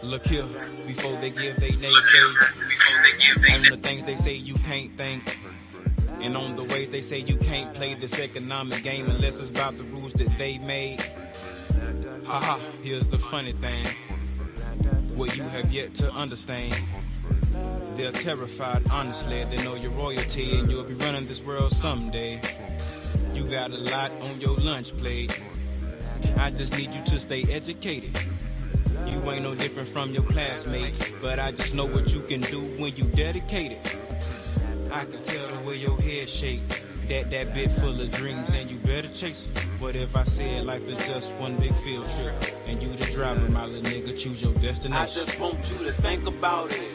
Look here, before they give they naysay, on the things they say you can't think, and on the ways they say you can't play this economic game unless it's about the rules that they made. Haha, here's the funny thing, what you have yet to understand. They're terrified, honestly, they know your royalty and you'll be running this world someday. You got a lot on your lunch plate, I just need you to stay educated. You ain't no different from your classmates, but I just know what you can do when you dedicated. I can tell the way your head shake, that bit full of dreams and you better chase it. What if I said life is just one big field trip, and you the driver, my little nigga, choose your destination. I just want you to think about it,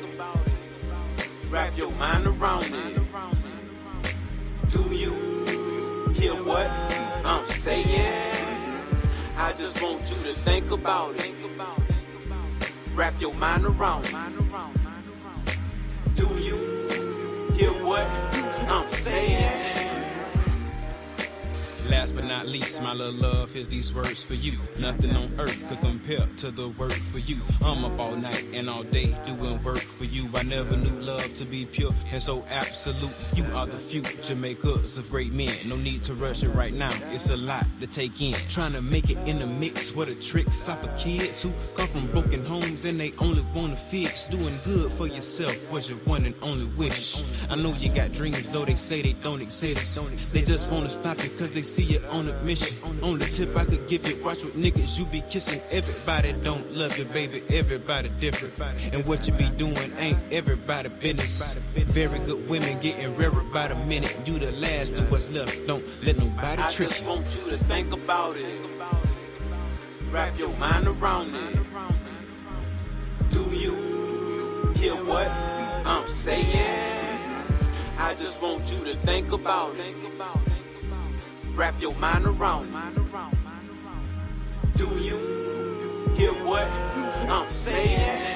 wrap your mind around it. Do you hear what I'm saying? I just want you to think about it, wrap your mind around it. Do you hear what I'm saying? Last but not least, my little love, here's these words for you. Nothing on earth could compare to the work for you. I'm up all night and all day doing work for you. I never knew love to be pure and so absolute. You are the future makers of great men. No need to rush it right now, it's a lot to take in. Trying to make it in the mix, what a tricks out for kids who come from broken homes and they only want to fix. Doing good for yourself was your one and only wish. I know you got dreams, though they say they don't exist. They just want to stop you cause they see you on a mission. Only tip I could give you, watch what niggas you be kissing. Everybody don't love you, baby, everybody different. And what you be doing ain't everybody business. Very good women getting rarer by the minute. You the last of what's left, don't let nobody trick you. I just want you to think about it, wrap your mind around it. Do you hear what I'm saying? I just want you to think about it, wrap your mind around it. Do you hear what I'm saying?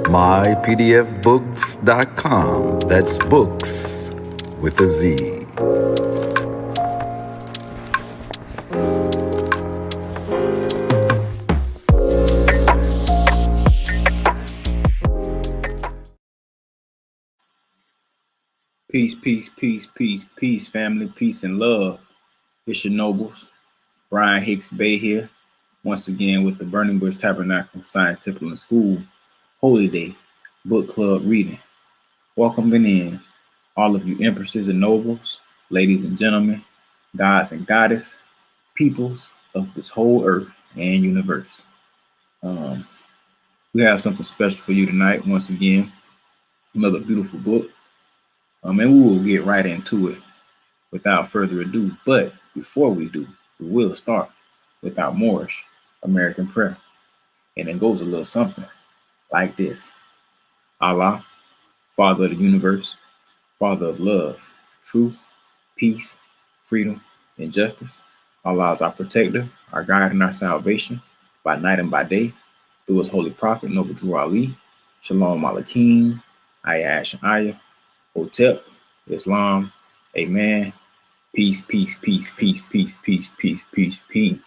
mypdfbooks.com. That's books with a Z. Peace, family, peace and love. It's your nobles, Brian Hicks Bay here, once again with the Burning Bush Tabernacle Science Temple and School Holy Day Book Club reading. Welcoming in all of you empresses and nobles, ladies and gentlemen, gods and goddess, peoples of this whole earth and universe. We have something special for you tonight. Once again, another beautiful book. And we will get right into it without further ado. But before we do, we will start with our Moorish American prayer. And it goes a little something like this. Allah, Father of the universe, Father of love, truth, peace, freedom, and justice. Allah is our protector, our guide, and our salvation by night and by day. Through his holy prophet, Noble Drew Ali, Shalom Alakim, Ayah Ash'aya, Hotep, Islam, Amen. Peace, peace, peace, peace, peace, peace, peace, peace, peace.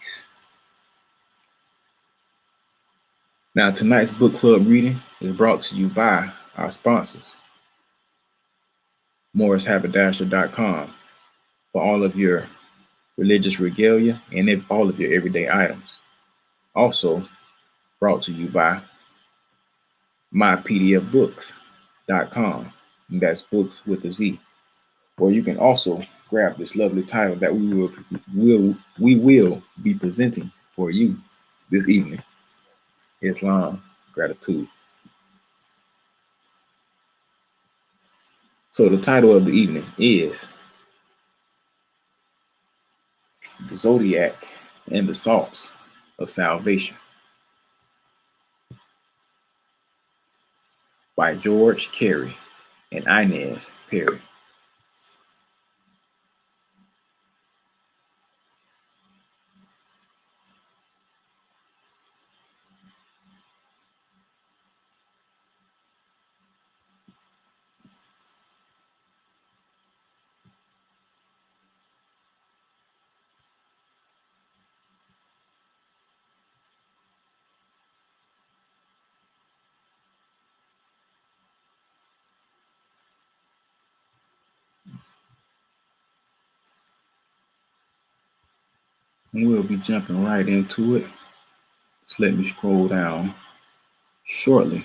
Now, tonight's book club reading is brought to you by our sponsors, MorrisHaberdasher.com, for all of your religious regalia and all of your everyday items. Also brought to you by mypdfbooks.com. And that's books with a Z. Or you can also grab this lovely title that we will be presenting for you this evening. Islam, gratitude. So the title of the evening is The Zodiac and the Salts of Salvation by George Carey and Inez Perry. And we'll be jumping right into it. Just let me scroll down shortly.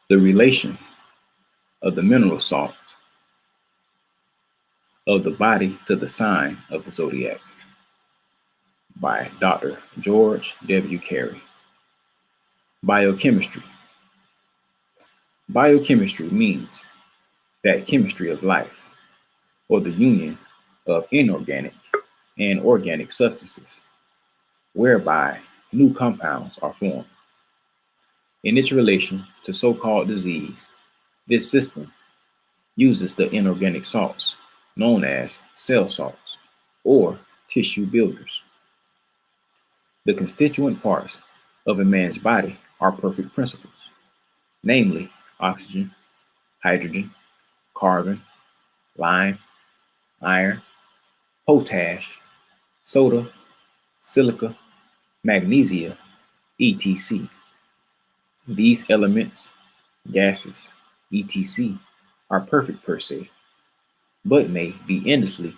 The relation of the mineral salt of the body to the sign of the zodiac by Dr. George W. Carey. Biochemistry. Biochemistry means that chemistry of life, or the union of inorganic and organic substances, whereby new compounds are formed. In its relation to so-called disease, this system uses the inorganic salts known as cell salts or tissue builders. The constituent parts of a man's body are perfect principles, namely oxygen, hydrogen, carbon, lime, iron, potash, soda, silica, magnesia, etc. These elements, gases, etc., are perfect per se, but may be endlessly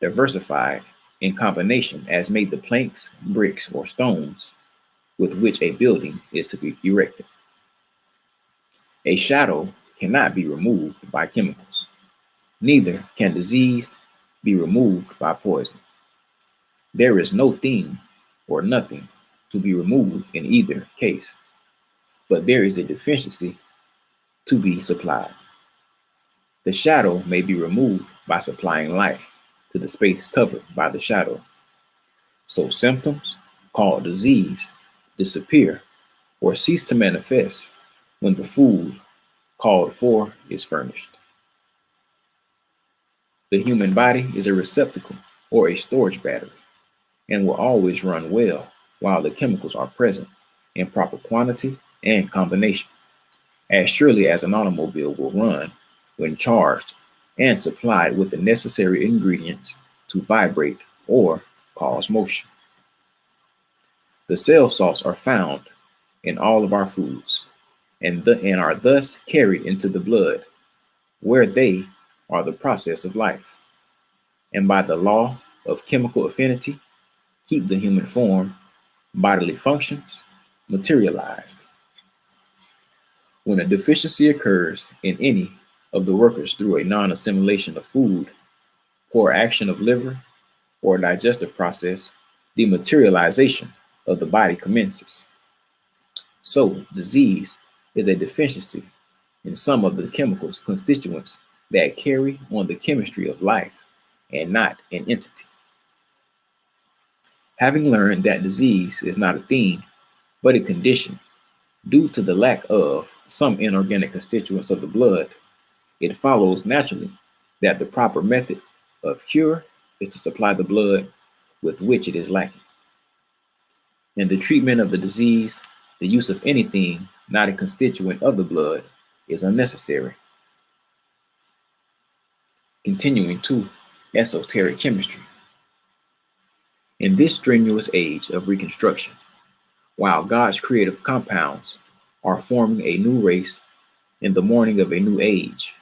diversified in combination as made the planks, bricks, or stones with which a building is to be erected. A shadow cannot be removed by chemicals. Neither can disease be removed by poison. There is no thing or nothing to be removed in either case, but there is a deficiency to be supplied. The shadow may be removed by supplying light to the space covered by the shadow. So symptoms called disease disappear or cease to manifest when the food called for is furnished. The human body is a receptacle or a storage battery and will always run well while the chemicals are present in proper quantity and combination, as surely as an automobile will run when charged and supplied with the necessary ingredients to vibrate or cause motion. The cell salts are found in all of our foods and are thus carried into the blood, where they are the process of life, and by the law of chemical affinity, keep the human form, bodily functions materialized. When a deficiency occurs in any of the workers through a non-assimilation of food, poor action of liver, or digestive process, dematerialization of the body commences. So, disease is a deficiency in some of the chemicals constituents that carry on the chemistry of life and not an entity. Having learned that disease is not a thing, but a condition due to the lack of some inorganic constituents of the blood, it follows naturally that the proper method of cure is to supply the blood with which it is lacking. In the treatment of the disease, the use of anything not a constituent of the blood is unnecessary. Continuing to esoteric chemistry. In this strenuous age of reconstruction, while God's creative compounds are forming a new race in the morning of a new age,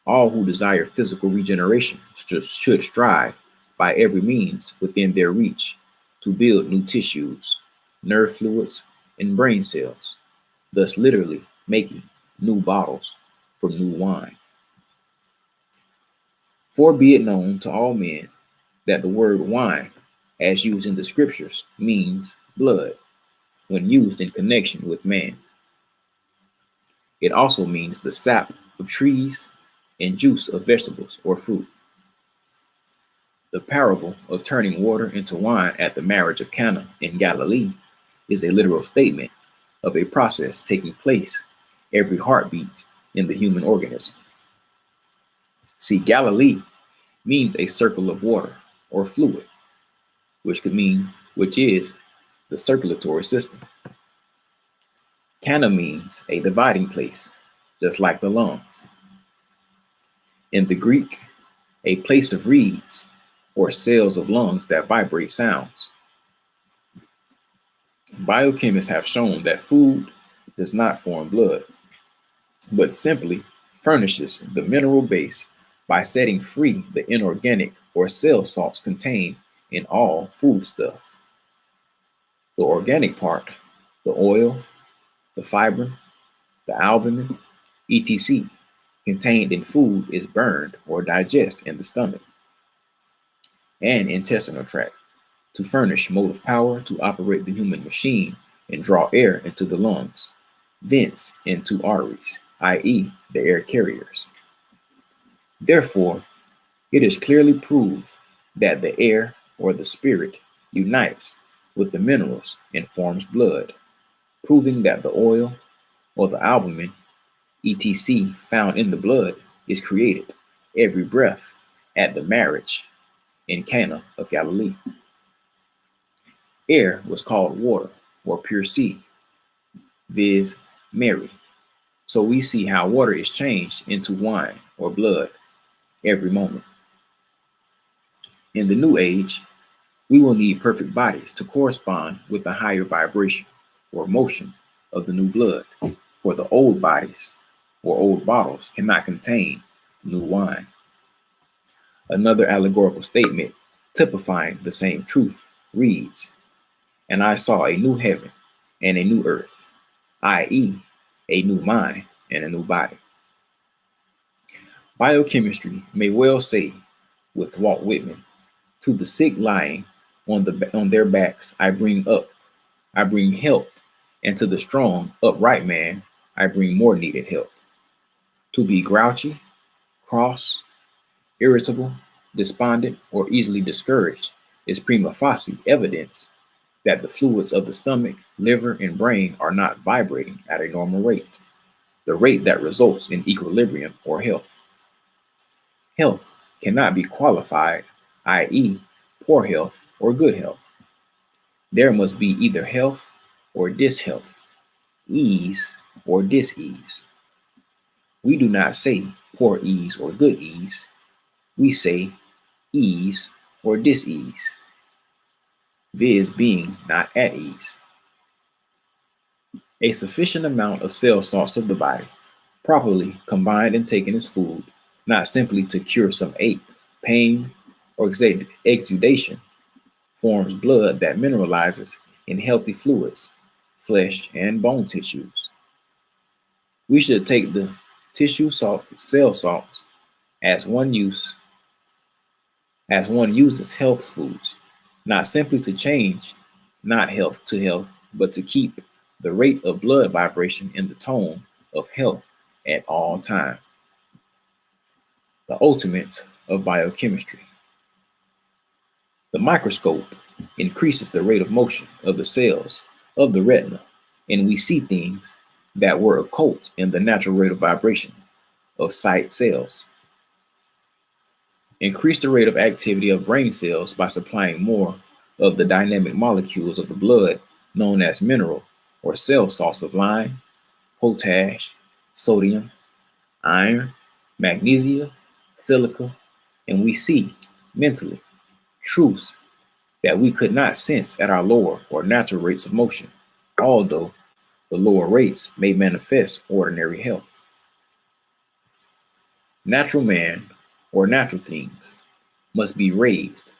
all who desire physical regeneration should strive by every means within their reach to build new tissues, nerve fluids, and brain cells, thus literally making new bottles from new wine. For be it known to all men that the word wine, as used in the scriptures, means blood when used in connection with man. It also means the sap of trees and juice of vegetables or fruit. The parable of turning water into wine at the marriage of Cana in Galilee is a literal statement of a process taking place every heartbeat in the human organism. See, Galilee means a circle of water or fluid, which is the circulatory system. Cana means a dividing place, just like the lungs. In the Greek, a place of reeds or cells of lungs that vibrate sounds. Biochemists have shown that food does not form blood. but simply furnishes the mineral base by setting free the inorganic or cell salts contained in all foodstuff. The organic part, the oil, the fibrin, the albumin, etc., contained in food is burned or digested in the stomach and intestinal tract to furnish motive power to operate the human machine and draw air into the lungs, thence into arteries, i.e., the air carriers. Therefore, it is clearly proved that the air or the spirit unites with the minerals and forms blood, proving that the oil or the albumin, etc., found in the blood is created every breath at the marriage in Cana of Galilee. Air was called water or pure sea, viz., Mary. So we see how water is changed into wine or blood every moment. In the new age, we will need perfect bodies to correspond with the higher vibration or motion of the new blood, for the old bodies or old bottles cannot contain new wine. Another allegorical statement typifying the same truth reads, "And I saw a new heaven and a new earth," i.e., a new mind and a new body. Biochemistry may well say, with Walt Whitman, "To the sick lying on their backs I bring help, and to the strong, upright man I bring more needed help." To be grouchy, cross, irritable, despondent, or easily discouraged is prima facie evidence that the fluids of the stomach, liver, and brain are not vibrating at a normal rate, the rate that results in equilibrium or health. Health cannot be qualified, i.e., poor health or good health. There must be either health or dishealth, ease or dis-ease. We do not say poor ease or good ease. We say ease or dis-ease, viz. Being not at ease. A sufficient amount of cell salts of the body, properly combined and taken as food, not simply to cure some ache, pain, or exudation, forms blood that mineralizes in healthy fluids, flesh, and bone tissues. We should take the cell salts as one uses health foods, not simply to change not health to health, but to keep the rate of blood vibration in the tone of health at all time. The ultimate of biochemistry. The microscope increases the rate of motion of the cells of the retina, and we see things that were occult in the natural rate of vibration of sight cells. Increase the rate of activity of brain cells by supplying more of the dynamic molecules of the blood known as mineral or cell salts of lime, potash, sodium, iron, magnesia, silica, and we see mentally truths that we could not sense at our lower or natural rates of motion, although the lower rates may manifest ordinary health. Natural man or natural things must be raised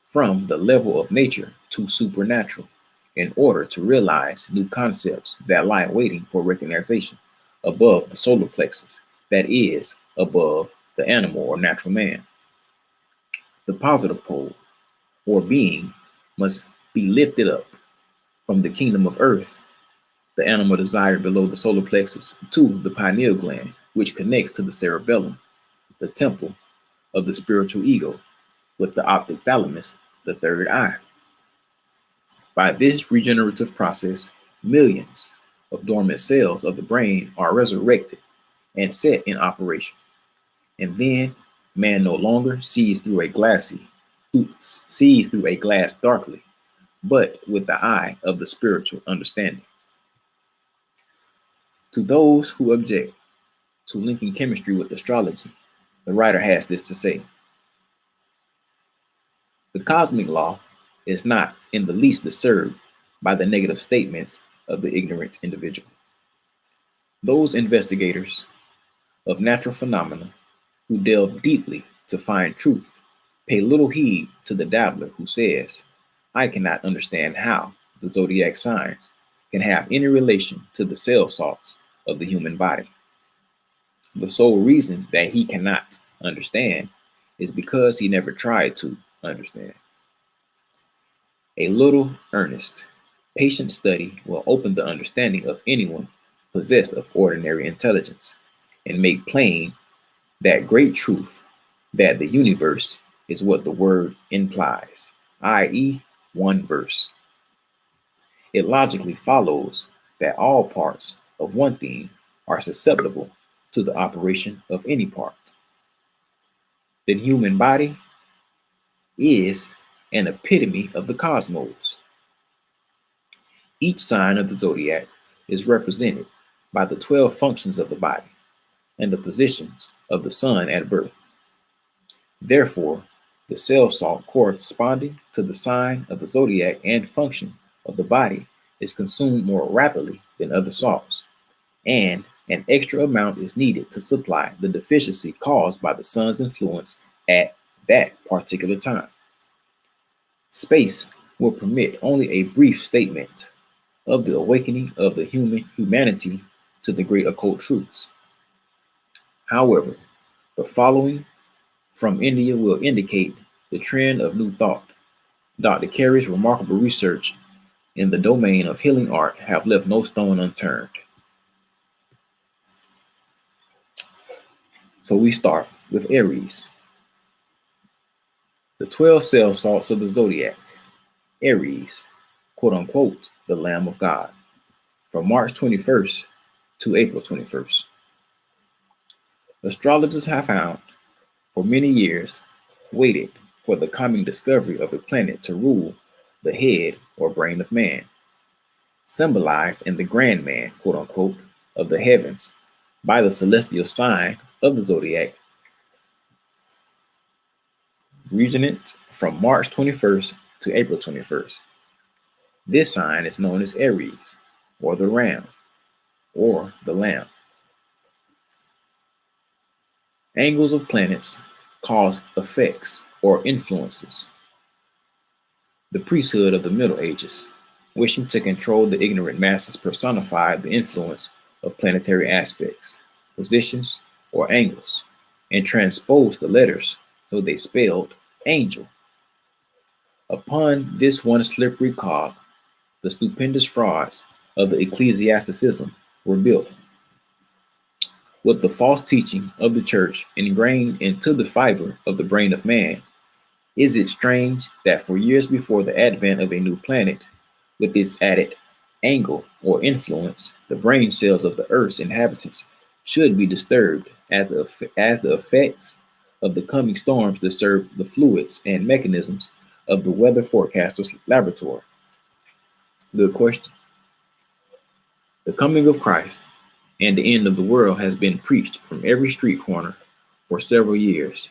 from the level of nature to supernatural in order to realize new concepts that lie waiting for recognition above the solar plexus, that is, above the animal or natural man. The positive pole or being must be lifted up from the kingdom of earth, the animal desire below the solar plexus, to the pineal gland, which connects to the cerebellum, the temple of the spiritual ego, with the optic thalamus, the third eye. By this regenerative process, millions of dormant cells of the brain are resurrected and set in operation. And then man no longer sees through a glass darkly, but with the eye of the spiritual understanding. To those who object to linking chemistry with astrology, the writer has this to say: the cosmic law is not in the least disturbed by the negative statements of the ignorant individual. Those investigators of natural phenomena who delve deeply to find truth pay little heed to the dabbler who says, I cannot understand how the zodiac signs can have any relation to the cell salts of the human body. The sole reason that he cannot understand is because he never tried to understand. A little earnest, patient study will open the understanding of anyone possessed of ordinary intelligence and make plain that great truth that the universe is what the word implies, i.e., one verse. It logically follows that all parts of one thing are susceptible to the operation of any part. The human body is an epitome of the cosmos. Each sign of the zodiac is represented by the 12 functions of the body and the positions of the sun at birth. Therefore, the cell salt corresponding to the sign of the zodiac and function of the body is consumed more rapidly than other salts, and an extra amount is needed to supply the deficiency caused by the sun's influence at that particular time. Space will permit only a brief statement of the awakening of the humanity to the great occult truths. However, the following from India will indicate the trend of new thought. Dr. Carey's remarkable research in the domain of healing art have left no stone unturned. So we start with Aries. The 12 cell salts of the zodiac. Aries, quote unquote, the Lamb of God, from March 21st to April 21st. Astrologers have found for many years waited for the coming discovery of a planet to rule the head or brain of man, symbolized in the grand man, quote unquote, of the heavens by the celestial sign of the zodiac, regnant from March 21st to April 21st. This sign is known as Aries, or the Ram, or the Lamb. Angles of planets cause effects or influences. The priesthood of the Middle Ages, wishing to control the ignorant masses, personified the influence of planetary aspects, positions, or angles, and transposed the letters so they spelled angel. Upon this one slippery cog, the stupendous frauds of the ecclesiasticism were built. With the false teaching of the church ingrained into the fiber of the brain of man, is it strange that for years before the advent of a new planet, with its added angle or influence, the brain cells of the Earth's inhabitants should be disturbed as the effects of the coming storms disturb the fluids and mechanisms of the weather forecaster's laboratory? Good question. The coming of Christ and the end of the world has been preached from every street corner for several years,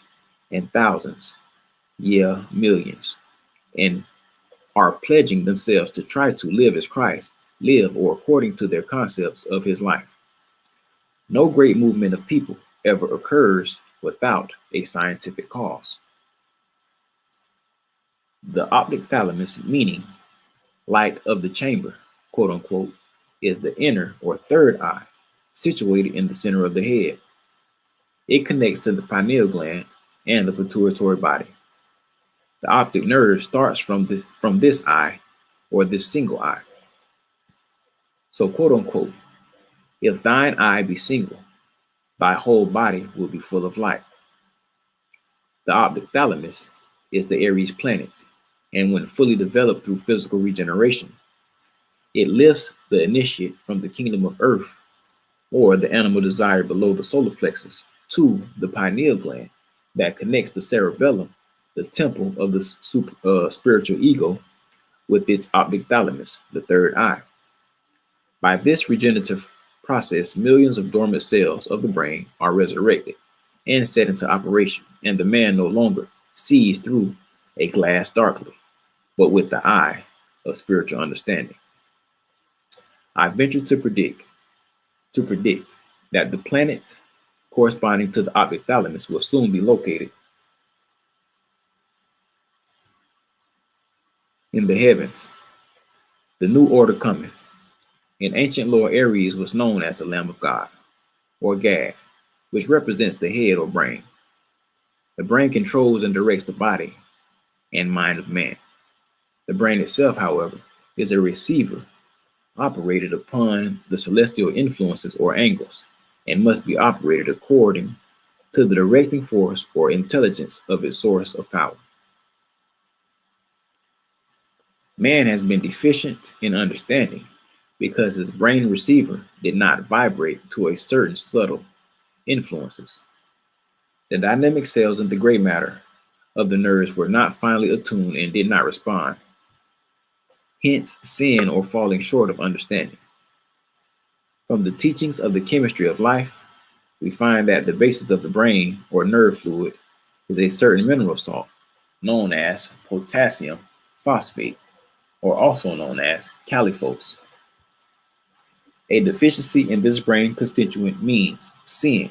and thousands, yeah, millions, and are pledging themselves to try to live as Christ lived or according to their concepts of his life. No great movement of people ever occurs without a scientific cause. The optic thalamus, meaning light of the chamber, quote unquote, is the inner or third eye situated in the center of the head. It connects to the pineal gland and the pituitary body. The optic nerve starts from this eye or this single eye. So, quote unquote, if thine eye be single, thy whole body will be full of light. The optic thalamus is the Aries planet, and when fully developed through physical regeneration, it lifts the initiate from the kingdom of earth, or the animal desire below the solar plexus, to the pineal gland that connects the cerebellum, the temple of the spiritual ego, with its optic thalamus, the third eye. By this regenerative process, millions of dormant cells of the brain are resurrected and set into operation, and the man no longer sees through a glass darkly, but with the eye of spiritual understanding. I venture to predict to predict that the planet corresponding to the ophthalmus will soon be located in the heavens. The new order cometh. In ancient lore, Aries was known as the Lamb of God, or Gad, which represents the head or brain. The brain controls and directs the body and mind of man. The brain itself, however, is a receiver operated upon the celestial influences or angles and must be operated according to the directing force or intelligence of its source of power. Man has been deficient in understanding because his brain receiver did not vibrate to a certain subtle influences. The dynamic cells in the gray matter of the nerves were not finely attuned and did not respond. Hence, sin or falling short of understanding. From the teachings of the chemistry of life, we find that the basis of the brain or nerve fluid is a certain mineral salt known as potassium phosphate, or also known as caliphos. A deficiency in this brain constituent means sin,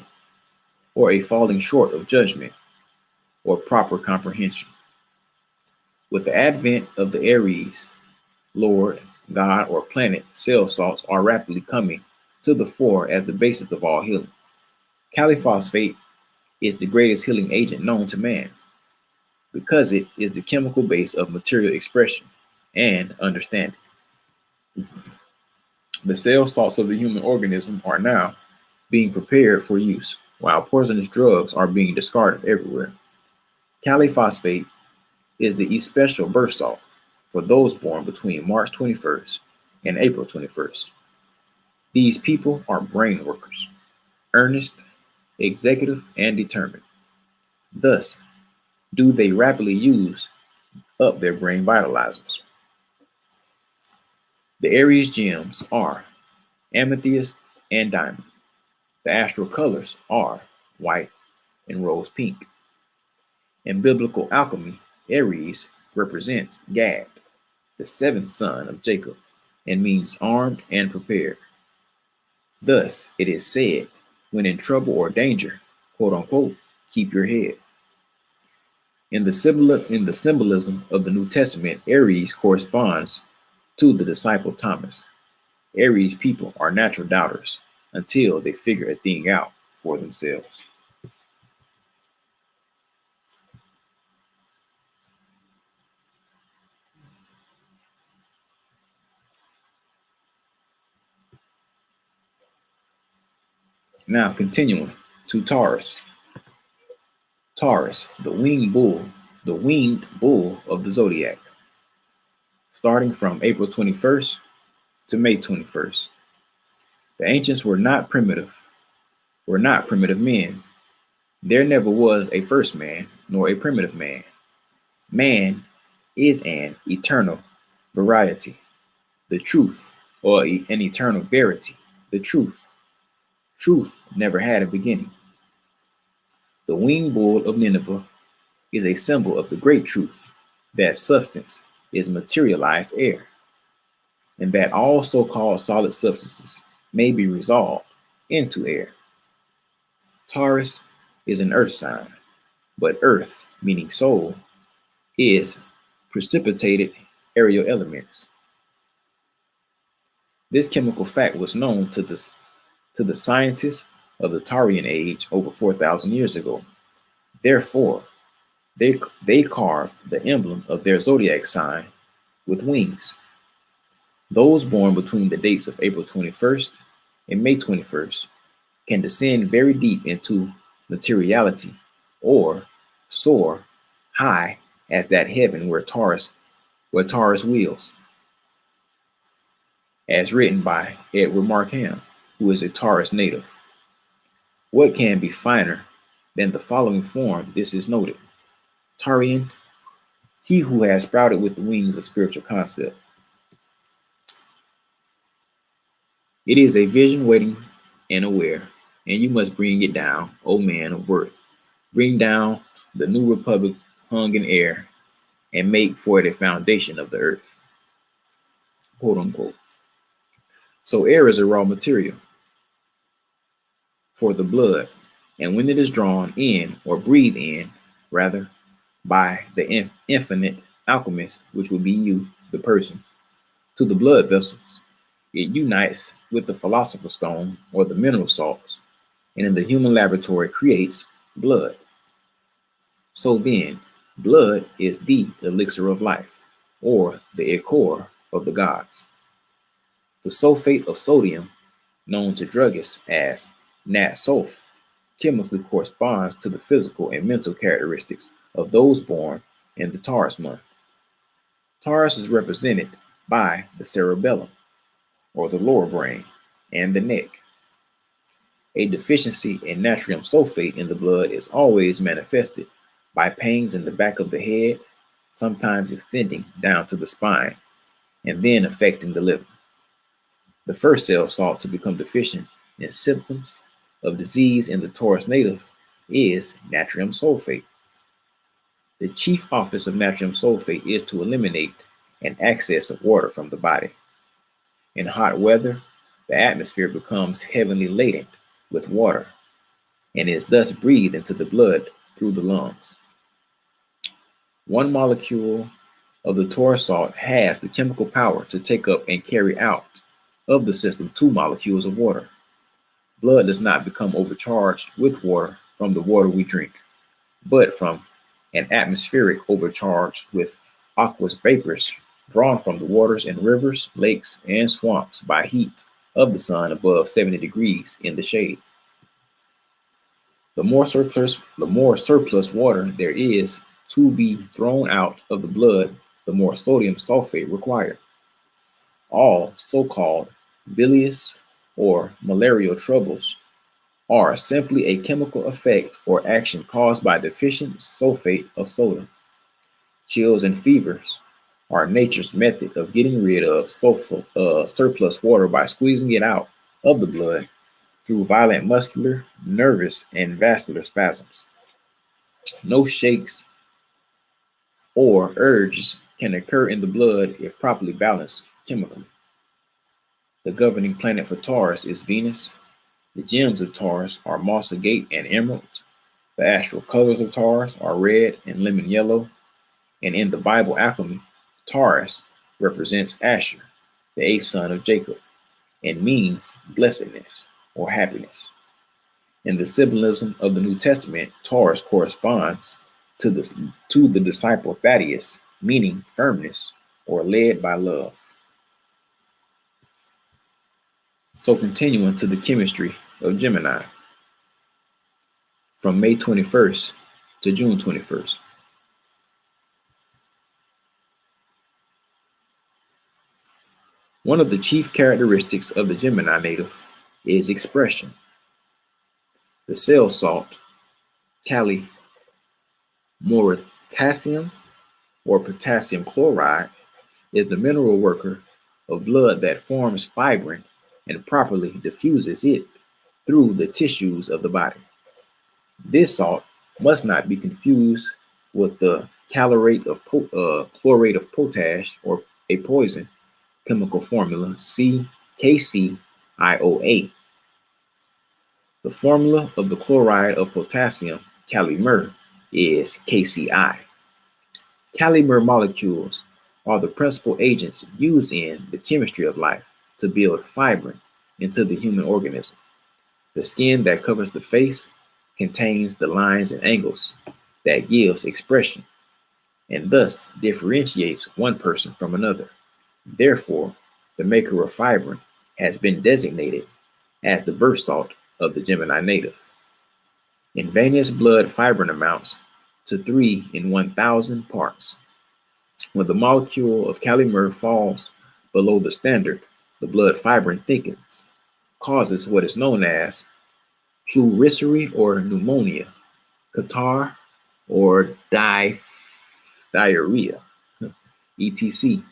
or a falling short of judgment or proper comprehension. With the advent of the Aries, Lord, God, or planet, cell salts are rapidly coming to the fore as the basis of all healing. Caliphosphate is the greatest healing agent known to man because it is the chemical base of material expression and understanding. The cell salts of the human organism are now being prepared for use, while poisonous drugs are being discarded everywhere. Caliphosphate is the especial birth salt for those born between March 21st and April 21st. These people are brain workers, earnest, executive, and determined. Thus, do they rapidly use up their brain vitalizers. The Aries gems are amethyst and diamond. The astral colors are white and rose pink. In biblical alchemy, Aries represents Gad, the seventh son of Jacob, and means armed and prepared. Thus, it is said, when in trouble or danger, quote unquote, keep your head. In the symbolism of the New Testament, Aries corresponds to the disciple Thomas. Aries people are natural doubters until they figure a thing out for themselves. Now continuing to Taurus. Taurus, the winged bull of the Zodiac, starting from April 21st to May 21st. The ancients were not primitive men. There never was a first man nor a primitive man. Man is an eternal variety, the truth, or an eternal verity, the truth. Truth never had a beginning. The winged bull of Nineveh is a symbol of the great truth that substance is materialized air, and that all so-called solid substances may be resolved into air. Taurus is an earth sign, but earth, meaning soul, is precipitated aerial elements. This chemical fact was known to the scientists of the Taurian age over 4,000 years ago. Therefore, they carved the emblem of their zodiac sign with wings. Those born between the dates of April 21st and May 21st can descend very deep into materiality or soar high as that heaven where Taurus wheels, as written by Edward Markham, who is a Taurus native. What can be finer than the following form this is noted? Taurian, he who has sprouted with the wings of spiritual concept. It is a vision waiting and aware, and you must bring it down, O man of worth. Bring down the new republic hung in air, and make for it a foundation of the earth. Quote unquote. So air is a raw material. for the blood, and when it is drawn in or breathed in, rather, by the infinite alchemist, which would be you, the person, to the blood vessels, it unites with the philosopher's stone or the mineral salts, and in the human laboratory creates blood. So then, blood is the elixir of life, or the ichor of the gods. The sulfate of sodium, known to druggists as nat-sulf, chemically corresponds to the physical and mental characteristics of those born in the Taurus month. Taurus is represented by the cerebellum, or the lower brain, and the neck. A deficiency in natrium sulfate in the blood is always manifested by pains in the back of the head, sometimes extending down to the spine, and then affecting the liver. The first cell salt to become deficient in symptoms of disease in the Taurus native is natrium sulfate. The chief office of natrium sulfate is to eliminate an excess of water from the body. In hot weather, the atmosphere becomes heavily laden with water and is thus breathed into the blood through the lungs. One molecule of the Taurus salt has the chemical power to take up and carry out of the system 2 molecules of water. Blood does not become overcharged with water from the water we drink, but from an atmospheric overcharge with aqueous vapors drawn from the waters in rivers, lakes, and swamps by heat of the sun above 70 degrees in the shade. The more surplus water there is to be thrown out of the blood, the more sodium sulfate required. All so-called bilious or malarial troubles are simply a chemical effect or action caused by deficient sulfate of sodium. Chills and fevers are nature's method of getting rid of surplus water by squeezing it out of the blood through violent muscular, nervous, and vascular spasms. No shakes or urges can occur in the blood if properly balanced chemically. The governing planet for Taurus is Venus. The gems of Taurus are moss agate and emerald. The astral colors of Taurus are red and lemon yellow. And in the Bible alchemy, Taurus represents Asher, the 8th son of Jacob, and means blessedness or happiness. In the symbolism of the New Testament, Taurus corresponds to the disciple Thaddeus, meaning firmness or led by love. So continuing to the chemistry of Gemini from May 21st to June 21st. One of the chief characteristics of the Gemini native is expression. The cell salt, calimortassium or potassium chloride, is the mineral worker of blood that forms fibrin and properly diffuses it through the tissues of the body. This salt must not be confused with the chlorate of potash or a poison chemical formula KCIOA. The formula of the chloride of potassium, calimur, is KCI. Calimur molecules are the principal agents used in the chemistry of life to build fibrin into the human organism. The skin that covers the face contains the lines and angles that gives expression and thus differentiates one person from another. Therefore, the maker of fibrin has been designated as the birth salt of the Gemini native. In venous blood, fibrin amounts to 3 in 1,000 parts. When the molecule of calimur falls below the standard, the blood fibrin thickens, causes what is known as pleurisy or pneumonia, catarrh or diarrhea, etc.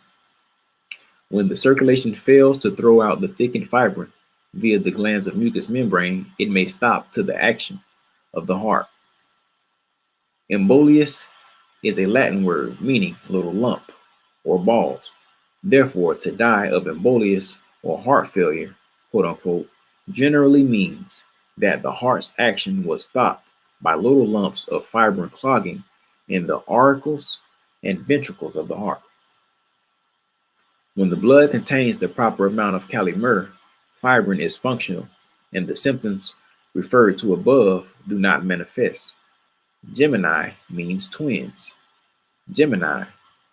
When the circulation fails to throw out the thickened fibrin via the glands of mucous membrane, it may stop to the action of the heart. Embolius is a Latin word meaning little lump or balls. Therefore, to die of embolius or heart failure, quote unquote, generally means that the heart's action was stopped by little lumps of fibrin clogging in the auricles and ventricles of the heart. When the blood contains the proper amount of calimere, fibrin is functional, and the symptoms referred to above do not manifest. Gemini means twins. Gemini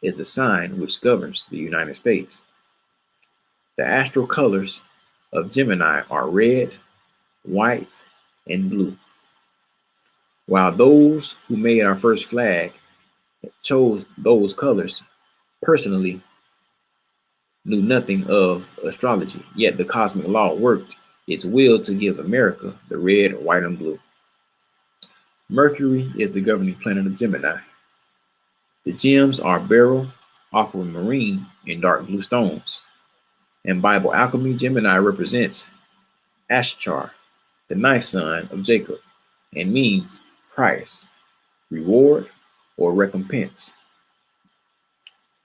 is the sign which governs the United States. The astral colors of Gemini are red, white, and blue. While those who made our first flag chose those colors, personally knew nothing of astrology, yet the cosmic law worked its will to give America the red, white, and blue. Mercury is the governing planet of Gemini. The gems are beryl, aquamarine, and dark blue stones. In Bible alchemy, Gemini represents Ashtar, the ninth son of Jacob, and means price, reward, or recompense.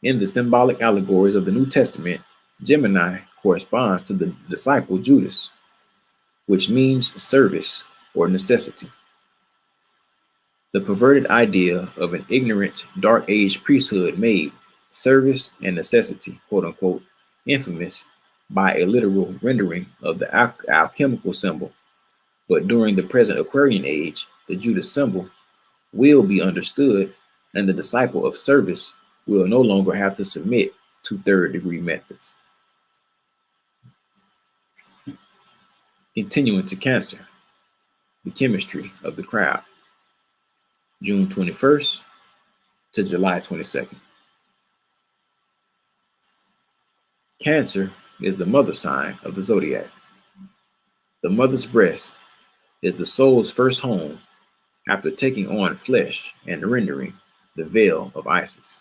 In the symbolic allegories of the New Testament, Gemini corresponds to the disciple Judas, which means service or necessity. The perverted idea of an ignorant, dark age priesthood made service and necessity, quote unquote, infamous by a literal rendering of the alchemical symbol. But during the present Aquarian age, the Judas symbol will be understood, and the disciple of service will no longer have to submit to third-degree methods. Continuing to Cancer, the chemistry of the crowd, June 21st to July 22nd. Cancer is the mother sign of the Zodiac. The mother's breast is the soul's first home after taking on flesh and rendering the veil of Isis.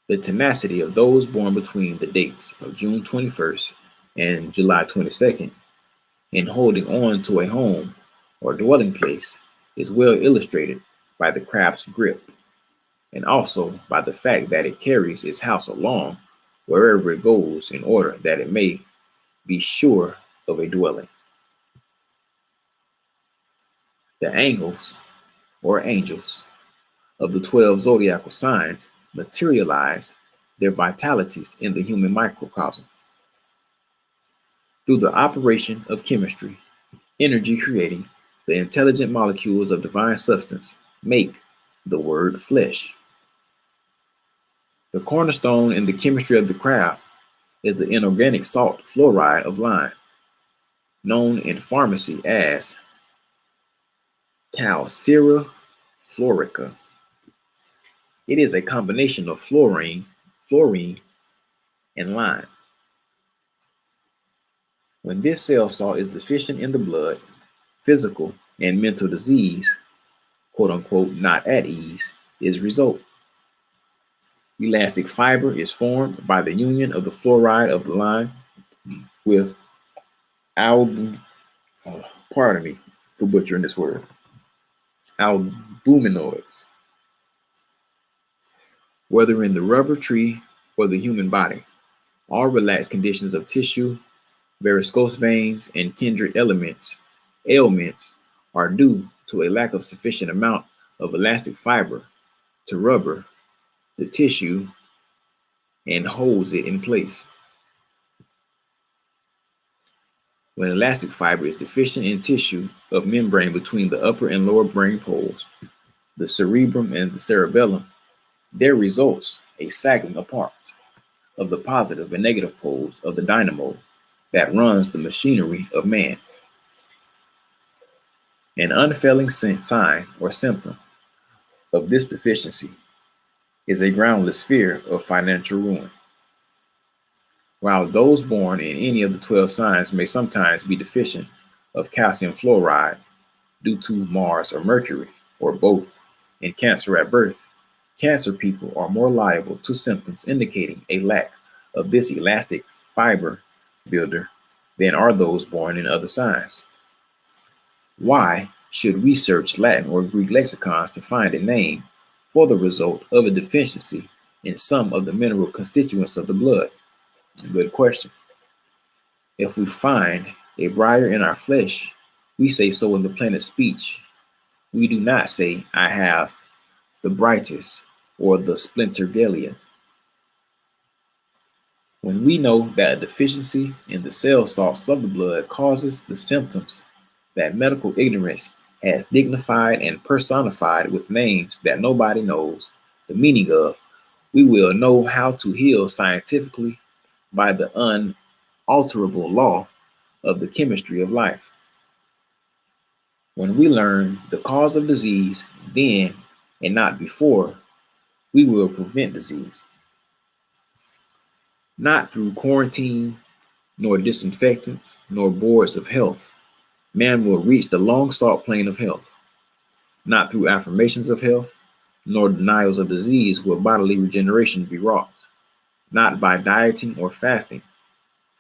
The tenacity of those born between the dates of June 21st and July 22nd in holding on to a home or dwelling place is well illustrated by the crab's grip, and also by the fact that it carries its house along wherever it goes in order that it may be sure of a dwelling. The angles, or angels, of the 12 zodiacal signs materialize their vitalities in the human microcosm. Through the operation of chemistry, energy creating, the intelligent molecules of divine substance make the word flesh. The cornerstone in the chemistry of the crowd is the inorganic salt fluoride of lime, known in pharmacy as calcira fluorica. It is a combination of fluorine, and lime. When this cell salt is deficient in the blood, physical and mental disease, quote unquote, not at ease, is result. Elastic fiber is formed by the union of the fluoride of the lime with pardon me for butchering this word, albuminoids. Whether in the rubber tree or the human body, all relaxed conditions of tissue, varicose veins, and kindred ailments are due to a lack of sufficient amount of elastic fiber to rubber the tissue and holds it in place. When elastic fiber is deficient in tissue of membrane between the upper and lower brain poles, the cerebrum and the cerebellum, there results a sagging apart of the positive and negative poles of the dynamo that runs the machinery of man. An unfailing sign or symptom of this deficiency is a groundless fear of financial ruin. While those born in any of the 12 signs may sometimes be deficient of calcium fluoride due to Mars or Mercury, or both, in Cancer at birth, Cancer people are more liable to symptoms indicating a lack of this elastic fiber builder than are those born in other signs. Why should we search Latin or Greek lexicons to find a name for the result of a deficiency in some of the mineral constituents of the blood? A good question. If we find a briar in our flesh, we say so in the planet speech. We do not say, I have the brightest or the splinter gallia. When we know that a deficiency in the cell salts of the blood causes the symptoms that medical ignorance has dignified and personified with names that nobody knows the meaning of, we will know how to heal scientifically by the unalterable law of the chemistry of life. When we learn the cause of disease, then and not before, we will prevent disease. Not through quarantine, nor disinfectants, nor boards of health, man will reach the long sought plane of health. Not through affirmations of health, nor denials of disease will bodily regeneration be wrought. Not by dieting or fasting,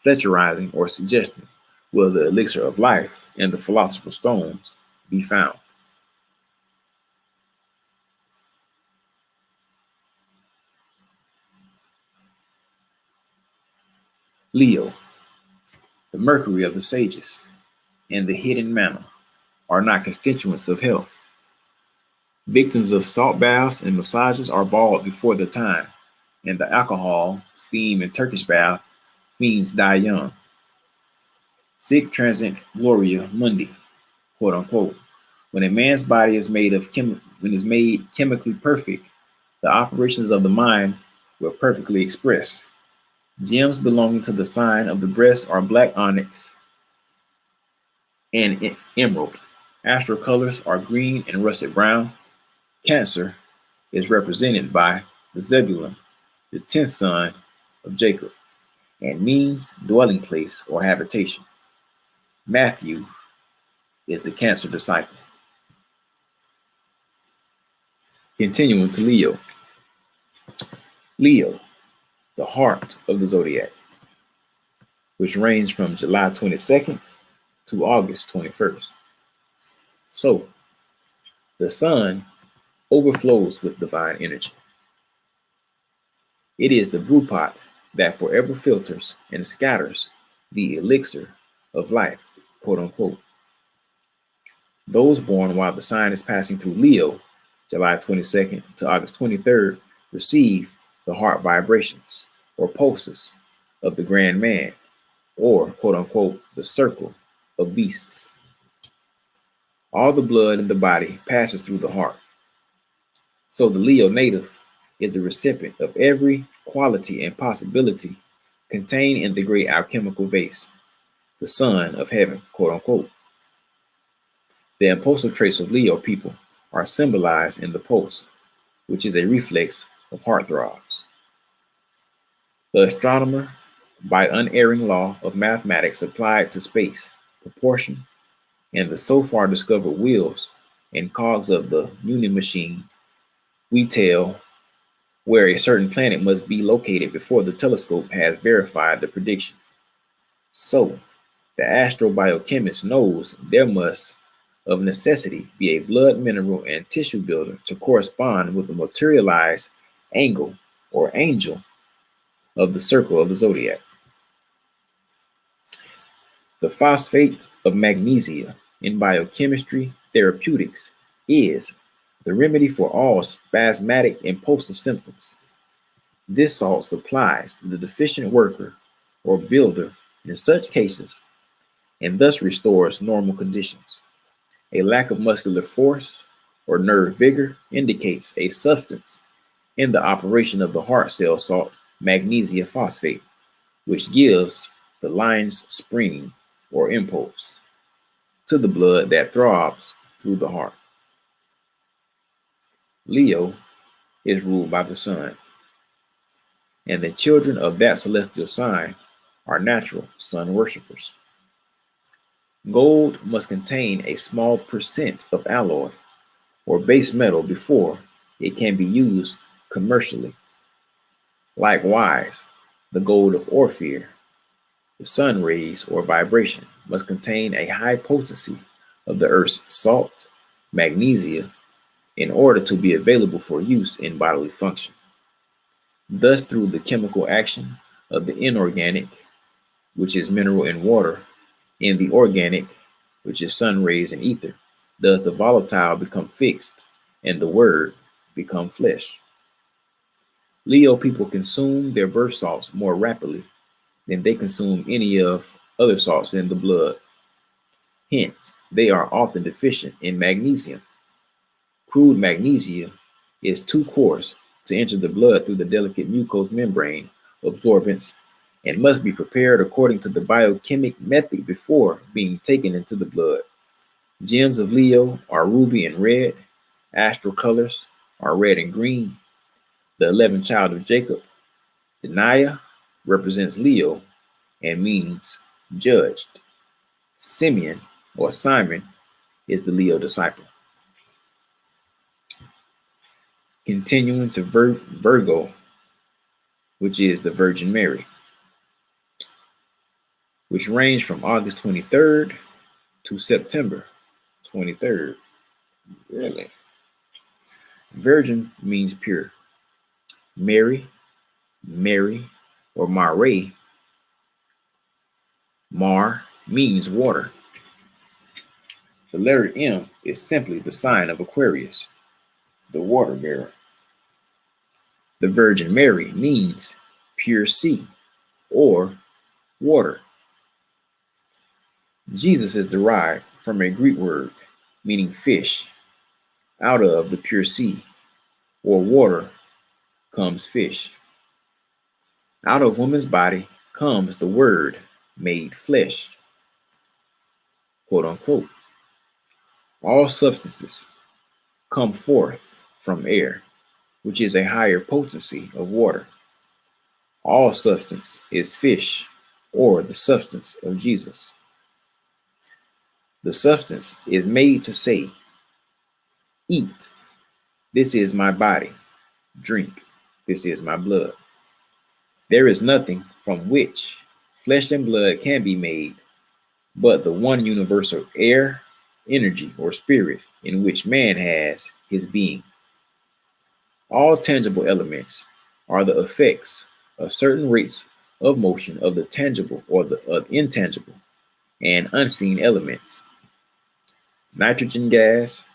Fletcherizing or suggesting will the elixir of life and the philosopher's stones be found. Leo, the Mercury of the sages, and the hidden manna are not constituents of health. Victims of salt baths and massages are bald before their time, and the alcohol, steam, and Turkish bath fiends die young. Sic transient gloria mundi, quote unquote. When a man's body is made chemically perfect, the operations of the mind will perfectly express. Gems belonging to the sign of the breast are black onyx and emerald. Astral colors are green and russet brown. Cancer is represented by the Zebulun, the 10th son of Jacob, and means dwelling place or habitation. Matthew is the Cancer disciple. Continuing to Leo. Leo, the heart of the Zodiac, which reigns from July 22nd to August 21st. So, the sun overflows with divine energy. It is the brew pot that forever filters and scatters the elixir of life, quote unquote. Those born while the sign is passing through Leo, July 22nd to August 23rd, receive the heart vibrations or pulses of the grand man, or quote unquote, the circle of beasts. All the blood in the body passes through the heart. So the Leo native is the recipient of every quality and possibility contained in the great alchemical vase, the sun of heaven, quote unquote. The impulsive traits of Leo people are symbolized in the pulse, which is a reflex of heartthrobs. The astronomer, by unerring law of mathematics applied to space, proportion, and the so far discovered wheels and cogs of the Union machine, we tell where a certain planet must be located before the telescope has verified the prediction. So, the astrobiochemist knows there must, of necessity, be a blood mineral and tissue builder to correspond with the materialized angle or angel of the circle of the zodiac. The phosphate of magnesia in biochemistry therapeutics is the remedy for all spasmodic impulsive symptoms. This salt supplies the deficient worker or builder in such cases and thus restores normal conditions. A lack of muscular force or nerve vigor indicates a substance in the operation of the heart cell salt magnesia phosphate, which gives the lion's spring or impulse to the blood that throbs through the heart. Leo is ruled by the sun, and the children of that celestial sign are natural sun worshippers. Gold must contain a small percent of alloy or base metal before it can be used commercially. Likewise, the gold of Orphir, the sun rays or vibration, must contain a high potency of the earth's salt, magnesia, in order to be available for use in bodily function. Thus, through the chemical action of the inorganic, which is mineral in water, In the organic, which is sun rays and ether, does the volatile become fixed and the word become flesh. Leo people consume their birth salts more rapidly than they consume any of other salts in the blood. Hence, they are often deficient in magnesium. Crude magnesia is too coarse to enter the blood through the delicate mucous membrane absorbents and must be prepared according to the biochemic method before being taken into the blood. Gems of Leo are ruby and red. Astral colors are red and green. The 11th child of Jacob, Denia, represents Leo and means judged. Simeon or Simon is the Leo disciple. Continuing to Virgo, which is the Virgin Mary, which range from August 23rd to September 23rd. Really? Virgin means pure. Mary, or Mare, Mar means water. The letter M is simply the sign of Aquarius, the water bearer. The Virgin Mary means pure sea or water. Jesus is derived from a Greek word meaning fish. Out of the pure sea or water comes fish. Out of woman's body comes the word made flesh, quote unquote. All substances come forth from air, which is a higher potency of water. All substance is fish, or the substance of Jesus. The substance is made to say, eat, this is my body. Drink, this is my blood. There is nothing from which flesh and blood can be made, but the one universal air, energy, or spirit in which man has his being. All tangible elements are the effects of certain rates of motion of the tangible or the intangible and unseen elements. Nitrogen gas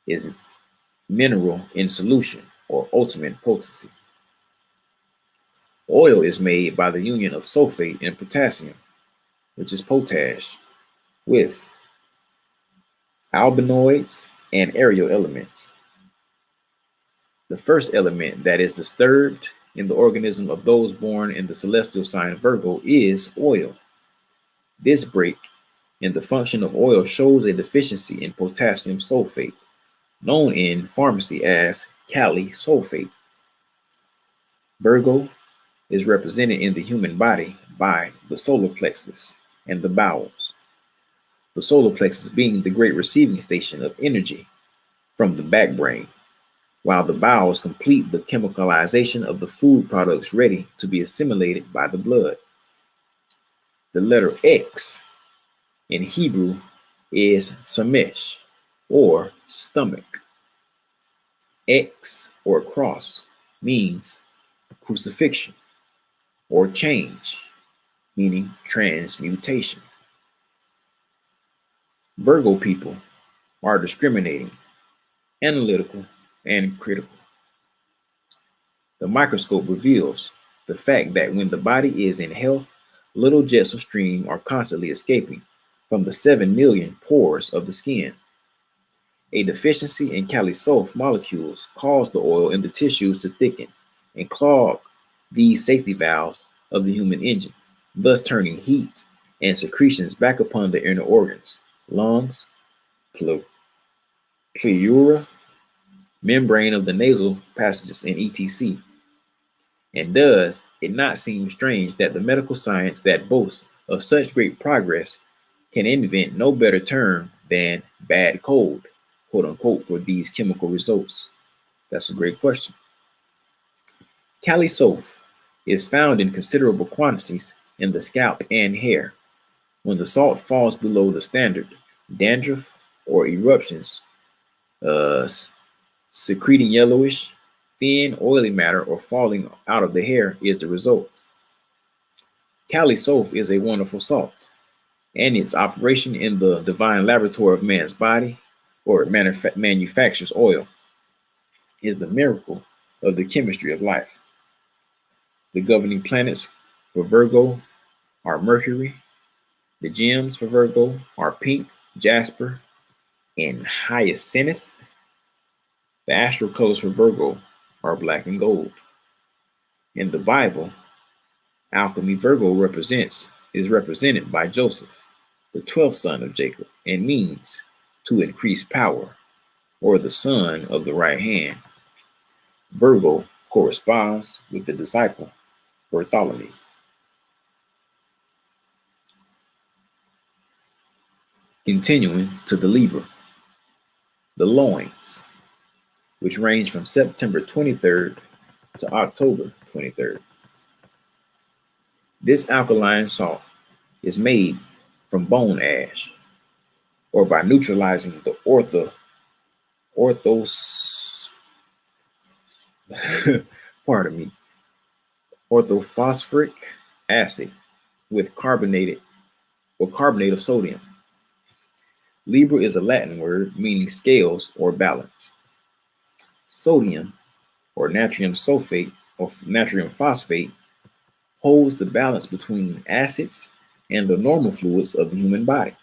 is mineral in solution or ultimate potency. Oil is made by the union of sulfate and potassium, which is potash, with albinoids and aerial elements. The first element that is disturbed in the organism of those born in the celestial sign Virgo is oil. This break in the function of oil shows a deficiency in potassium sulfate, known in pharmacy as Kali sulfate. Virgo is represented in the human body by the solar plexus and the bowels. The solar plexus being the great receiving station of energy from the back brain, while the bowels complete the chemicalization of the food products ready to be assimilated by the blood. The letter X in Hebrew is samesh, or stomach. X, or cross, means crucifixion, or change, meaning transmutation. Virgo people are discriminating, analytical, and critical. The microscope reveals the fact that when the body is in health, little jets of steam are constantly escaping from the 7 million pores of the skin. A deficiency in Kali sulf molecules cause the oil in the tissues to thicken and clog these safety valves of the human engine, thus turning heat and secretions back upon the inner organs, lungs, pleura, membrane of the nasal passages, and etc. And does it not seem strange that the medical science that boasts of such great progress can invent no better term than bad cold, quote unquote, for these chemical results? That's a great question. Kali sulf is found in considerable quantities in the scalp and hair. When the salt falls below the standard, dandruff or eruptions, secreting yellowish, thin, oily matter or falling out of the hair is the result. Kali sulf is a wonderful salt. and its operation in the divine laboratory of man's body, or it manufactures oil, is the miracle of the chemistry of life. The governing planets for Virgo are Mercury. The gems for Virgo are pink, jasper, and hyacinth. The astral colors for Virgo are black and gold. In the Bible, alchemy Virgo is represented by Joseph, the 12th son of Jacob, and means to increase power, or the son of the right hand. Virgo corresponds with the disciple Bartholomew. Continuing to the Libra, the loins, which range from September 23rd to October 23rd. This alkaline salt is made from bone ash, or by neutralizing the orthophosphoric acid with carbonate of sodium. Libra is a Latin word meaning scales or balance. Sodium, or natrium sulfate or natrium phosphate, holds the balance between acids and the normal fluids of the human body.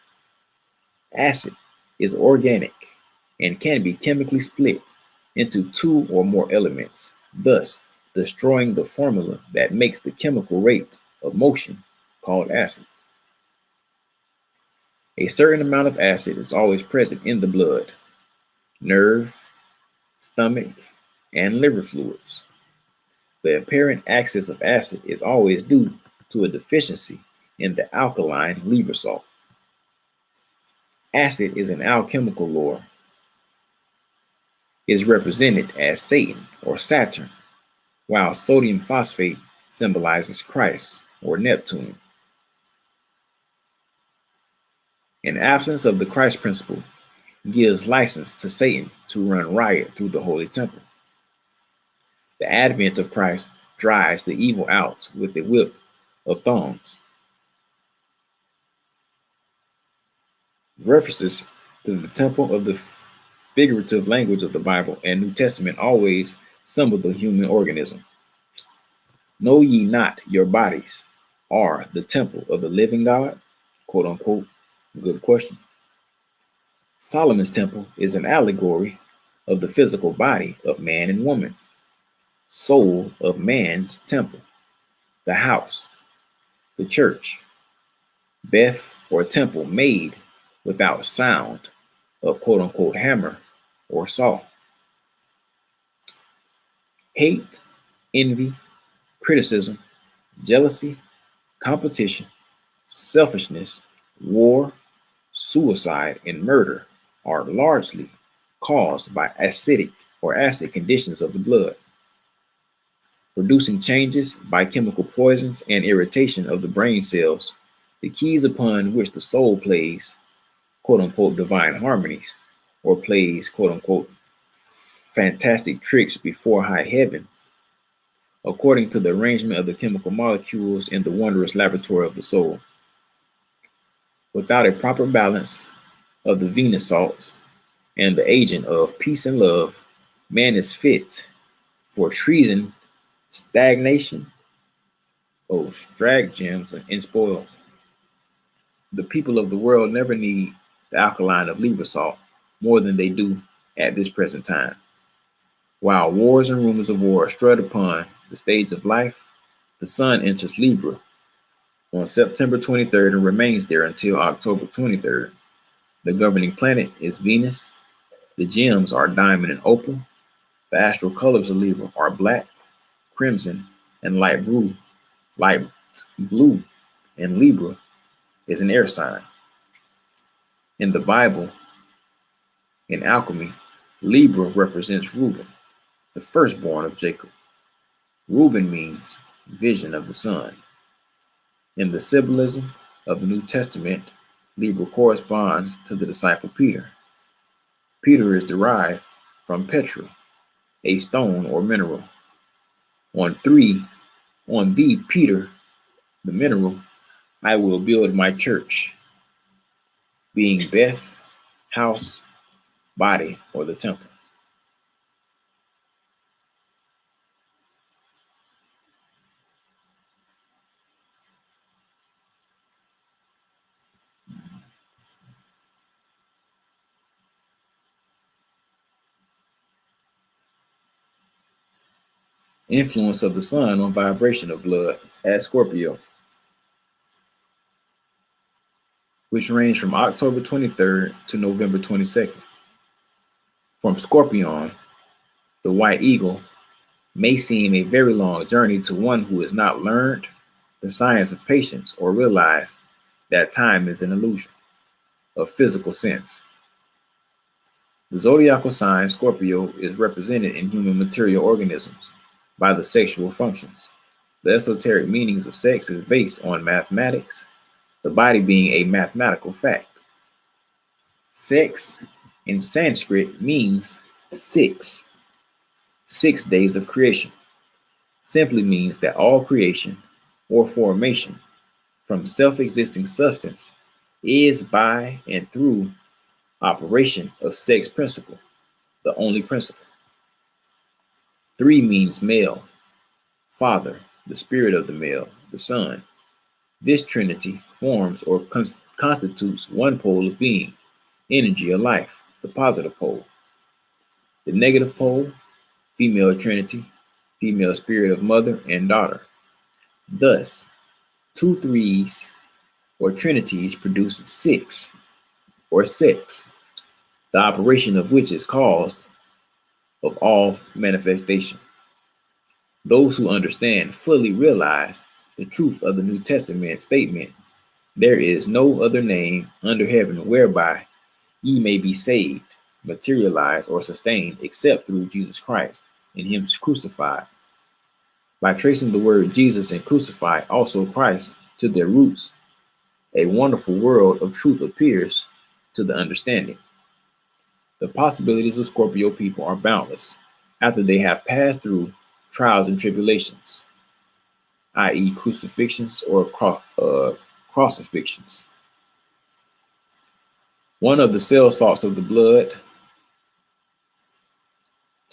Acid is organic and can be chemically split into two or more elements, thus destroying the formula that makes the chemical rate of motion called acid. A certain amount of acid is always present in the blood, nerve, stomach, and liver fluids. The apparent excess of acid is always due to a deficiency in the alkaline Libra salt. Acid is an alchemical lore, is represented as Satan or Saturn, while sodium phosphate symbolizes Christ or Neptune. An absence of the Christ principle gives license to Satan to run riot through the holy temple. The advent of Christ drives the evil out with a whip of thongs. References to the temple of the figurative language of the Bible and New Testament always symbol the human organism. Know ye not your bodies are the temple of the living God? Quote unquote. Good question. Solomon's temple is an allegory of the physical body of man and woman. Soul of man's temple, the house, the church, Beth or temple made without sound of quote unquote hammer or saw. Hate, envy, criticism, jealousy, competition, selfishness, war, suicide, and murder are largely caused by acidic or acid conditions of the blood, producing changes by chemical poisons and irritation of the brain cells, the keys upon which the soul plays quote unquote divine harmonies, or plays quote unquote fantastic tricks before high heavens, according to the arrangement of the chemical molecules in the wondrous laboratory of the soul. Without a proper balance of the Venus salts and the agent of peace and love, man is fit for treason, stagnation, stratagems, and spoils. The people of the world never need the alkaline of Libra salt more than they do at this present time. While wars and rumors of war strut upon the stage of life, the sun enters Libra on September 23rd and remains there until October 23rd. The governing planet is Venus. The gems are diamond and opal. The astral colors of Libra are black, crimson, and light blue. And Libra is an air sign. In the Bible, in alchemy, Libra represents Reuben, the firstborn of Jacob. Reuben means vision of the sun. In the symbolism of the New Testament, Libra corresponds to the disciple Peter. Peter is derived from petrol, a stone or mineral. On thee, Peter, the mineral, I will build my church, being Beth, house, body, or the temple. Influence of the sun on vibration of blood at Scorpio, which range from October 23rd to November 22nd. From Scorpion, the white eagle may seem a very long journey to one who has not learned the science of patience or realized that time is an illusion of physical sense. The zodiacal sign Scorpio is represented in human material organisms by the sexual functions. The esoteric meanings of sex is based on mathematics, the body being a mathematical fact. Sex in Sanskrit means six days of creation. Simply means that all creation or formation from self-existing substance is by and through operation of sex principle, the only principle. 3 means male, father, the spirit of the male, the son. This trinity forms or constitutes one pole of being, energy of life, the positive pole. The negative pole, female trinity, female spirit of mother and daughter. Thus, 2 threes or trinities produce 6 or sex, the operation of which is cause of all manifestation. Those who understand fully realize the truth of the New Testament statements. There is no other name under heaven whereby ye may be saved, materialized, or sustained except through Jesus Christ and him crucified. By tracing the word Jesus and crucified, also Christ, to their roots, a wonderful world of truth appears to the understanding. The possibilities of Scorpio people are boundless after they have passed through trials and tribulations, i.e. crucifixions or crucifixions. One of the cell salts of the blood,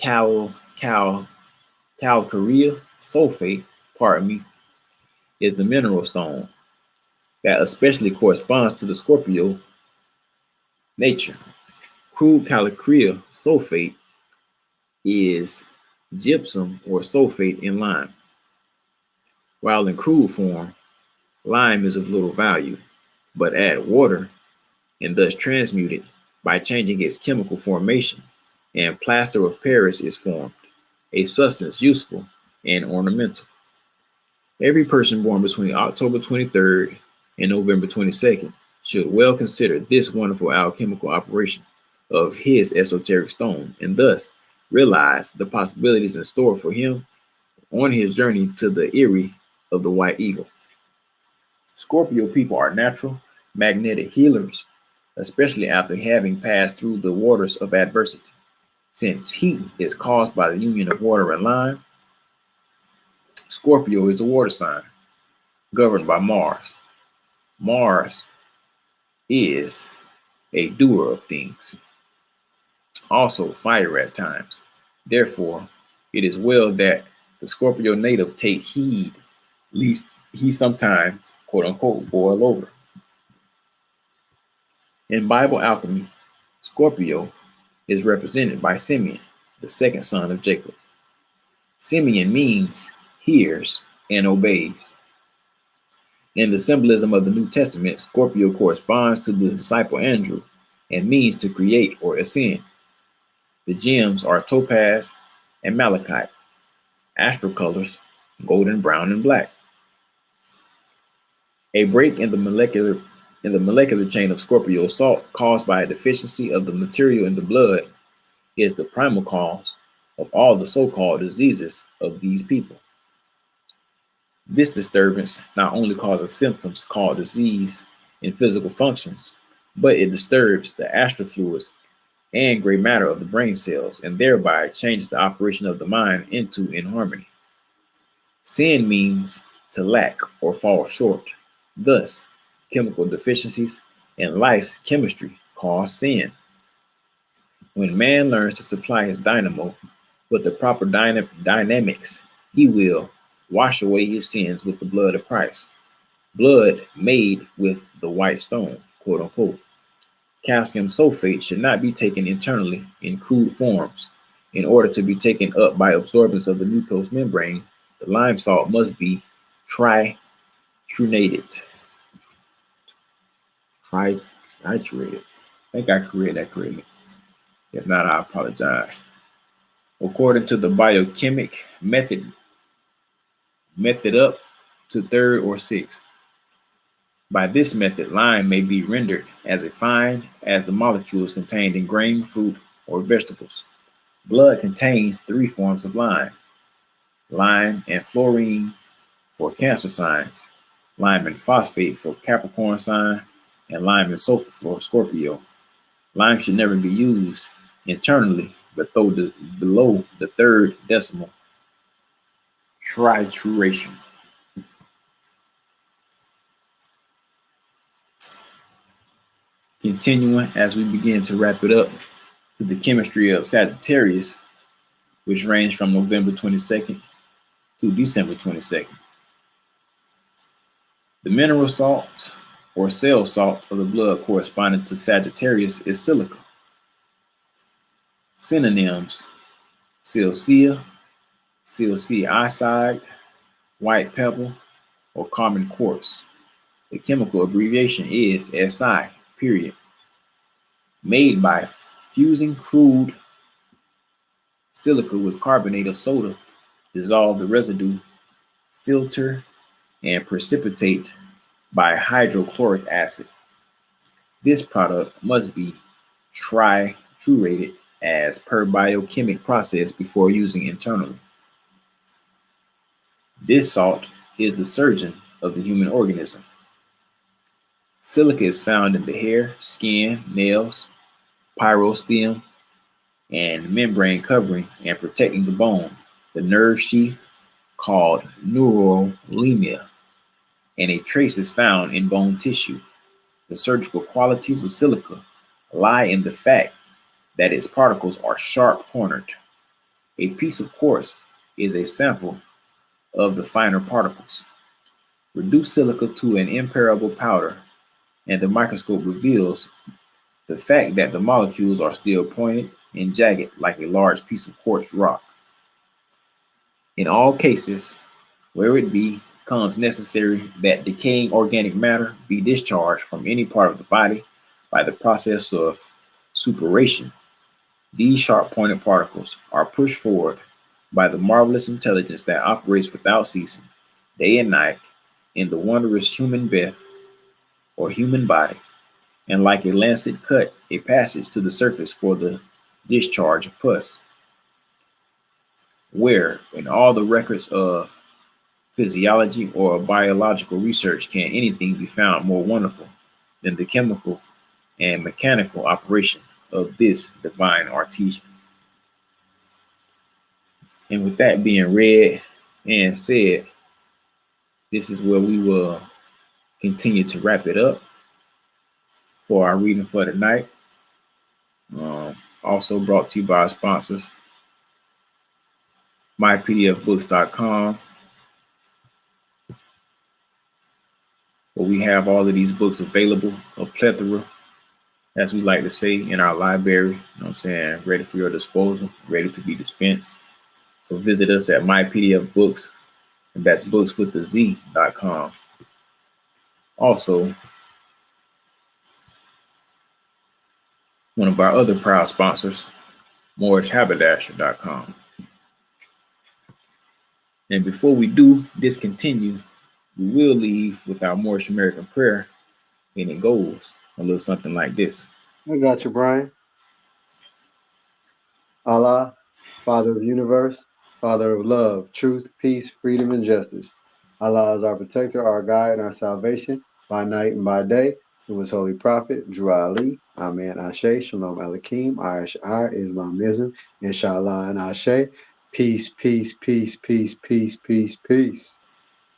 calcareous sulfate, is the mineral stone that especially corresponds to the Scorpio nature. Crude calcareous sulfate is gypsum or sulfate in lime. While in crude form, lime is of little value, but add water and thus transmute it by changing its chemical formation, and plaster of Paris is formed, a substance useful and ornamental. Every person born between October 23rd and November 22nd should well consider this wonderful alchemical operation of his esoteric stone, and thus realize the possibilities in store for him on his journey to the eyrie of the white eagle. Scorpio people are natural magnetic healers, especially after having passed through the waters of adversity. Since heat is caused by the union of water and lime, Scorpio is a water sign governed by Mars. Mars is a doer of things, also fire at times. Therefore, it is well that the Scorpio native take heed, lest he sometimes, quote unquote, boil over. In Bible alchemy, Scorpio is represented by Simeon, the second son of Jacob. Simeon means hears and obeys. In the symbolism of the New Testament, Scorpio corresponds to the disciple Andrew and means to create or ascend. The gems are topaz and malachite, astral colors, golden, brown, and black. A break in the molecular chain of Scorpio salt caused by a deficiency of the material in the blood is the primal cause of all the so-called diseases of these people. This disturbance not only causes symptoms called disease in physical functions, but it disturbs the astral fluids and gray matter of the brain cells, and thereby changes the operation of the mind into inharmony. Sin means to lack or fall short. Thus, chemical deficiencies and life's chemistry called sin. When man learns to supply his dynamo with the proper dynamics, he will wash away his sins with the blood of Christ. Blood made with the white stone, quote unquote. Calcium sulfate should not be taken internally in crude forms. In order to be taken up by absorbance of the mucous membrane, the lime salt must be triturated. Triturated. I think I created that correctly. If not, I apologize. According to the biochemic method up to third or sixth. By this method, lime may be rendered as fine as the molecules contained in grain, fruit, or vegetables. Blood contains three forms of lime: lime and fluorine for Cancer signs, lime and phosphate for Capricorn sign, and lime and sulfur for Scorpio. Lime should never be used internally below the third decimal trituration. Continuing as we begin to wrap it up to the chemistry of Sagittarius, which range from November 22nd to December 22nd. The mineral salt or cell salt of the blood corresponding to Sagittarius is silica. Synonyms: silicea, silicate oxide, white pebble, or common quartz. The chemical abbreviation is Si, period. Made by fusing crude silica with carbonate of soda, dissolve the residue, filter, and precipitate by hydrochloric acid. This product must be triturated as per biochemic process before using internally. This salt is the surgeon of the human organism. Silica is found in the hair, skin, nails, periosteum, and membrane covering and protecting the bone, the nerve sheath called neurolemia, and a trace is found in bone tissue. The surgical qualities of silica lie in the fact that its particles are sharp-cornered. A piece of quartz is a sample of the finer particles. Reduce silica to an impermeable powder, and the microscope reveals the fact that the molecules are still pointed and jagged like a large piece of quartz rock. In all cases where it becomes necessary that decaying organic matter be discharged from any part of the body by the process of suppuration, these sharp-pointed particles are pushed forward by the marvelous intelligence that operates without ceasing, day and night, in the wondrous human breath or human body, and like a lancet cut a passage to the surface for the discharge of pus. Where in all the records of physiology or biological research can anything be found more wonderful than the chemical and mechanical operation of this divine artisan? And with that being read and said, this is where we will continue to wrap it up for our reading for tonight. Also brought to you by our sponsors, mypdfbooks.com, where we have all of these books available, a plethora, as we like to say, in our library, you know what I'm saying, ready for your disposal, ready to be dispensed. So visit us at mypdfbooks, and that's books with the Z.com. Also, one of our other proud sponsors, morrishaberdasher.com. And before we do discontinue, we will leave with our Moorish American prayer, and it goes a little something like this. I got you, Brian. Allah, Father of the universe, Father of love, truth, peace, freedom, and justice. Allah is our protector, our guide, and our salvation by night and by day. Through his holy prophet, Drew Ali, Amen, Ashe, Shalom Aleichem, Ash'ar, Islamism, Inshallah, and Ashe. Peace, peace, peace, peace, peace, peace, peace.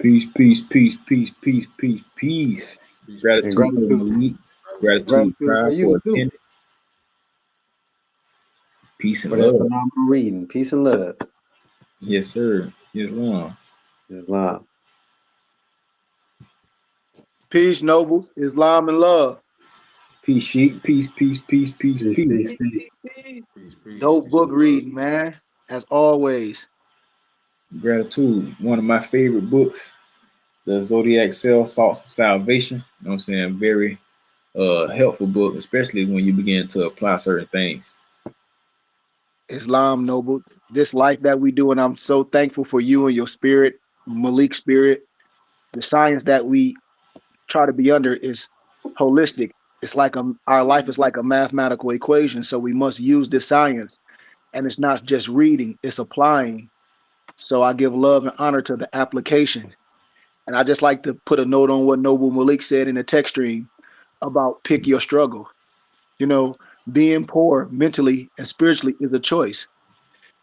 Peace, peace, peace, peace, peace, peace, peace. Gratitude. Gratitude Gratitude for tribe for you too. attending. Peace and For that love. phenomenal reading. Peace and love. Yes, sir. Islam. Islam. Peace, nobles, Islam, and love. Peace, Sheik. Peace, peace, peace, peace, Peace, peace. peace, peace. Peace, peace, Dope peace book and love. reading, man. As always. Gratitude. One of my favorite books, the Zodiac Salts of Salvation. You know what I'm saying? Very helpful book, especially when you begin to apply certain things. Islam, noble. This life that we do, and I'm so thankful for you and your spirit, Malik spirit. The science that we try to be under is holistic. It's like our life is like a mathematical equation. So we must use this science. And it's not just reading, it's applying. So I give love and honor to the application. And I just like to put a note on what Noble Malik said in the text stream about pick your struggle. You know, being poor mentally and spiritually is a choice.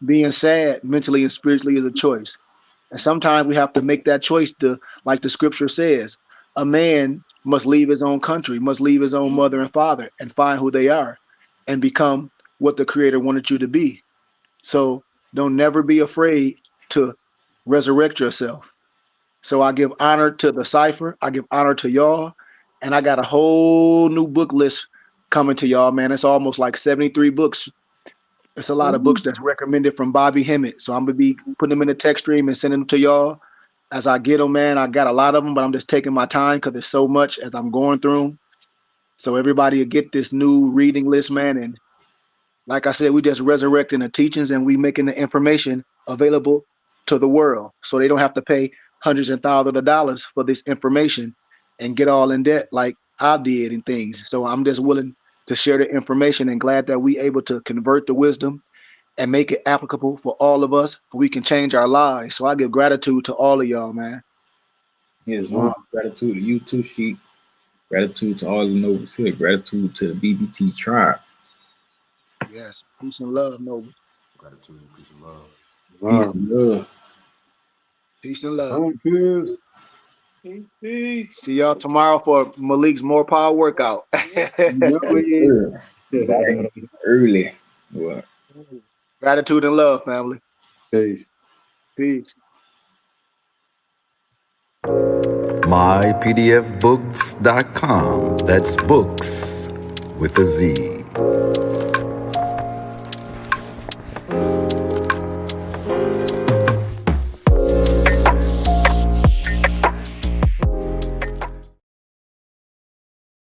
Being sad mentally and spiritually is a choice. And sometimes we have to make that choice to, like the scripture says, a man must leave his own country, must leave his own mother and father and find who they are and become what the creator wanted you to be. So don't never be afraid to resurrect yourself. So I give honor to the cipher. I give honor to y'all. And I got a whole new book list coming to y'all, man. It's almost like 73 books. It's a lot of books that's recommended from Bobby Hemmett. So I'm going to be putting them in the text stream and sending them to y'all as I get them, man. I got a lot of them, but I'm just taking my time because there's so much as I'm going through them. So everybody will get this new reading list, man. And like I said, we just resurrecting the teachings and we making the information available to the world. So they don't have to pay hundreds and thousands of dollars for this information and get all in debt like I did and things. So I'm just willing to share the information and glad that we able to convert the wisdom and make it applicable for all of us so we can change our lives. So I give gratitude to all of y'all, man. Islam. Gratitude to you too, Sheik. Gratitude to all the nobles here. Gratitude to the BBT tribe. Yes. Peace and love, noble. Gratitude, peace and love. Peace and love. Peace and love. Peace. Peace. See y'all tomorrow for Malik's More Power workout. Early. What? Gratitude and love, family. Peace. Peace. mypdfbooks.com. That's books with a Z.